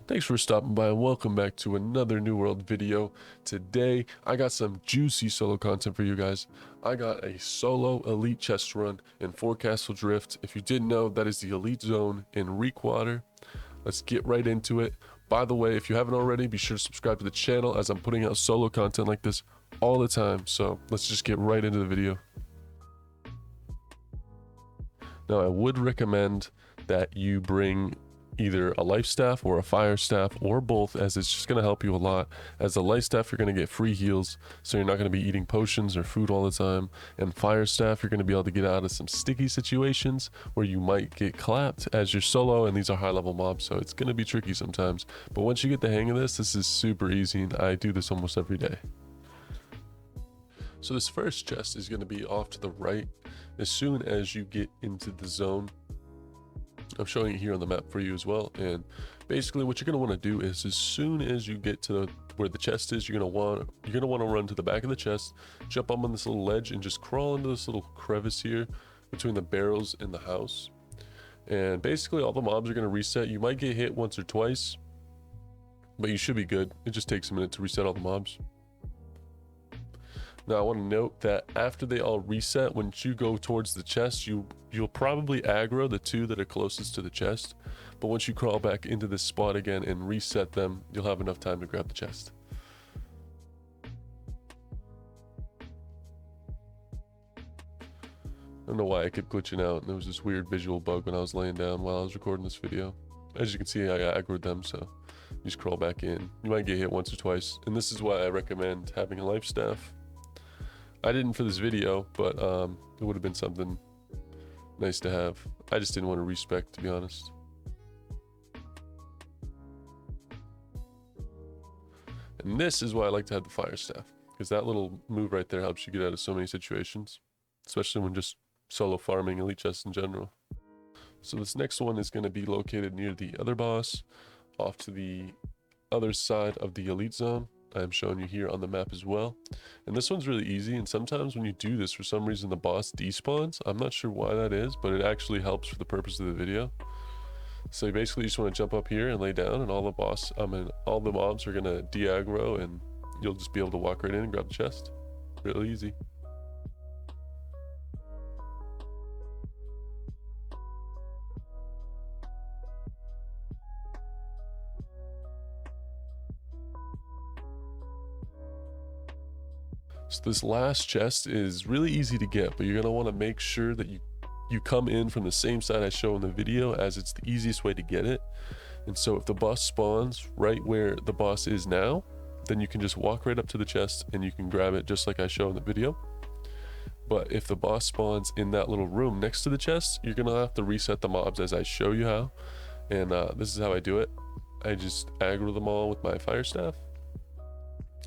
Thanks for stopping by and welcome back to another New World video. Today, I got some juicy solo content for you guys. I got a solo elite chest run in Forecastle Drift. If you didn't know, that is the elite zone in Reekwater. Let's get right into it. By the way, if you haven't already, be sure to subscribe to the channel as I'm putting out solo content like this all the time. So let's just get right into the video. Now, I would recommend that you bring either a life staff or a fire staff or both, as it's just going to help you a lot. As a life staff, you're going to get free heals, so you're not going to be eating potions or food all the time. And fire staff, you're going to be able to get out of some sticky situations where you might get clapped as you're solo, and these are high level mobs, so it's going to be tricky sometimes. But once you get the hang of this is super easy, and I do this almost every day. So this first chest is going to be off to the right as soon as you get into the zone. I'm showing it here on the map for you as well, and basically what you're going to want to do is as soon as you get to where the chest is, you're going to want to run to the back of the chest, jump up on this little ledge, and just crawl into this little crevice here between the barrels and the house. And basically all the mobs are going to reset. You might get hit once or twice, but you should be good. It just takes a minute to reset all the mobs. Now I want to note that after they all reset, once you go towards the chest, you'll probably aggro the two that are closest to the chest, but once you crawl back into this spot again and reset them, you'll have enough time to grab the chest. I don't know why I kept glitching out, and there was this weird visual bug when I was laying down while I was recording this video. As you can see, I aggroed them, so you just crawl back in. You might get hit once or twice, and this is why I recommend having a life staff. I didn't for this video, but it would have been something nice to have. I just didn't want to respec, to be honest. And this is why I like to have the fire staff, because that little move right there helps you get out of so many situations, especially when just solo farming elite chests in general. So this next one is going to be located near the other boss, off to the other side of the elite zone. I'm showing you here on the map as well, and this one's really easy, and sometimes when you do this, for some reason the boss despawns. I'm not sure why that is, but it actually helps for the purpose of the video. So you basically just want to jump up here and lay down, and all the mobs are gonna de-aggro, and you'll just be able to walk right in and grab the chest. Really easy. So this last chest is really easy to get, but you're going to want to make sure that you come in from the same side I show in the video, as it's the easiest way to get it. And so if the boss spawns right where the boss is now, then you can just walk right up to the chest and you can grab it just like I show in the video. But if the boss spawns in that little room next to the chest, you're going to have to reset the mobs as I show you how. And this is how I do it. I just aggro them all with my fire staff,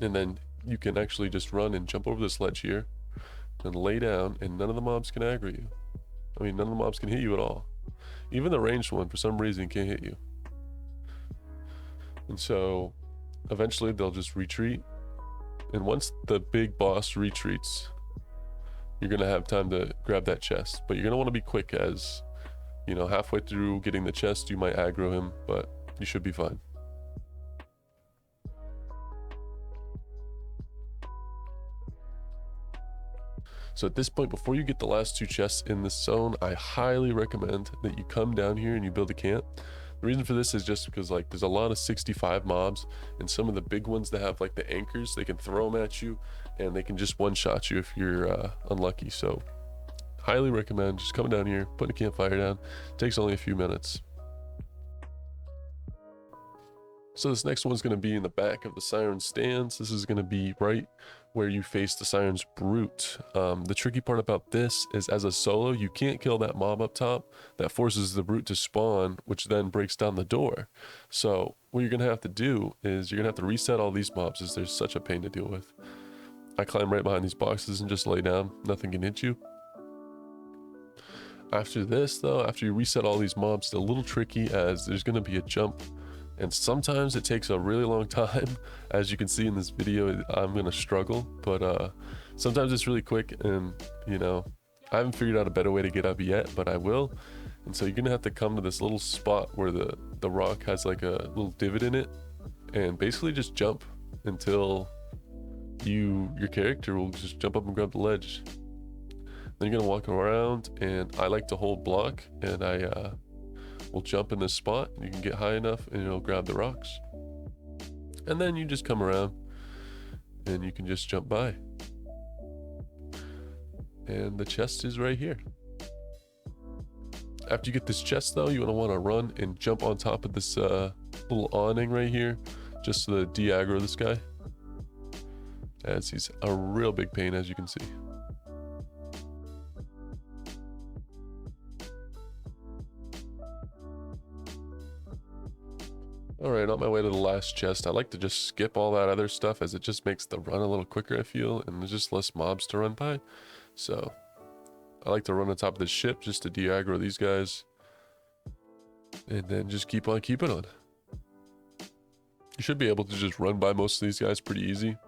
and then you can actually just run and jump over this ledge here and lay down, and none of the mobs can aggro you. I mean, none of the mobs can hit you at all. Even the ranged one, for some reason, can't hit you. And so eventually they'll just retreat, and once the big boss retreats, you're gonna have time to grab that chest. But you're gonna want to be quick, as you know, halfway through getting the chest you might aggro him, but you should be fine. So at this point, before you get the last two chests in this zone, I highly recommend that you come down here and you build a camp. The reason for this is just because, like, there's a lot of 65 mobs, and some of the big ones that have like the anchors, they can throw them at you and they can just one-shot you if you're unlucky. So highly recommend just coming down here, putting a campfire down. It takes only a few minutes. So this next one's going to be in the back of the Siren stands. This is going to be right where you face the Siren's brute. The tricky part about this is, as a solo, you can't kill that mob up top. That forces the brute to spawn, which then breaks down the door. So what you're going to have to do is you're going to have to reset all these mobs, as they're such a pain to deal with. I climb right behind these boxes and just lay down. Nothing can hit you. After this, though, after you reset all these mobs, it's a little tricky, as there's going to be a jump. And sometimes it takes a really long time. As you can see in this video, I'm gonna struggle, but sometimes it's really quick, and you know, I haven't figured out a better way to get up yet, but I will. And so you're gonna have to come to this little spot where the rock has like a little divot in it, and basically just jump until your character will just jump up and grab the ledge. Then you're gonna walk around, and I like to hold block, and I will jump in this spot. You can get high enough and it'll grab the rocks. And then you just come around and you can just jump by. And the chest is right here. After you get this chest though, you're gonna wanna run and jump on top of this little awning right here, just to de-aggro this guy, as he's a real big pain, as you can see. Alright, on my way to the last chest. I like to just skip all that other stuff, as it just makes the run a little quicker, I feel, and there's just less mobs to run by. So I like to run on top of the ship just to de-aggro these guys, and then just keep on keeping on. You should be able to just run by most of these guys pretty easy.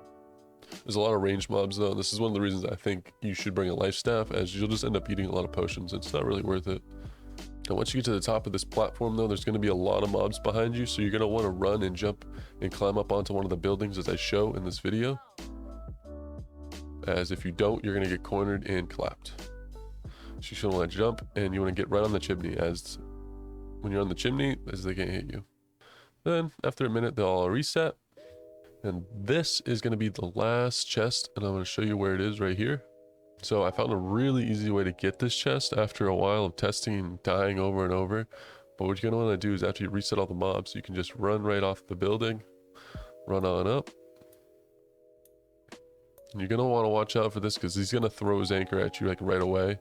There's a lot of range mobs though, and this is one of the reasons I think you should bring a life staff, as you'll just end up eating a lot of potions. It's not really worth it. And once you get to the top of this platform though, there's going to be a lot of mobs behind you, so you're going to want to run and jump and climb up onto one of the buildings as I show in this video, as if you don't, you're going to get cornered and clapped. So you should want to jump, and you want to get right on the chimney, as when you're on the chimney, as they can't hit you. Then after a minute they'll all reset, and this is going to be the last chest, and I'm going to show you where it is right here. So I found a really easy way to get this chest after a while of testing and dying over and over. But what you're going to want to do is, after you reset all the mobs, you can just run right off the building, run on up. And you're going to want to watch out for this, because he's going to throw his anchor at you like right away.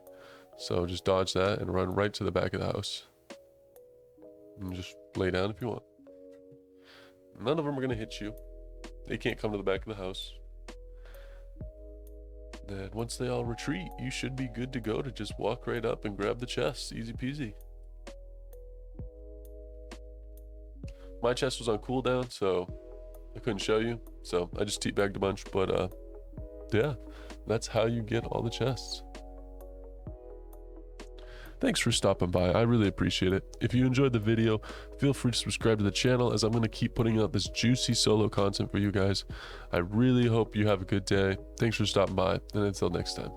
So just dodge that and run right to the back of the house. And just lay down if you want. None of them are going to hit you. They can't come to the back of the house. Then once they all retreat, you should be good to go to just walk right up and grab the chest. Easy peasy. My chest was on cooldown, so I couldn't show you. So I just teabagged a bunch, but yeah, that's how you get all the chests. Thanks for stopping by. I really appreciate it. If you enjoyed the video, feel free to subscribe to the channel, as I'm going to keep putting out this juicy solo content for you guys. I really hope you have a good day. Thanks for stopping by, and until next time.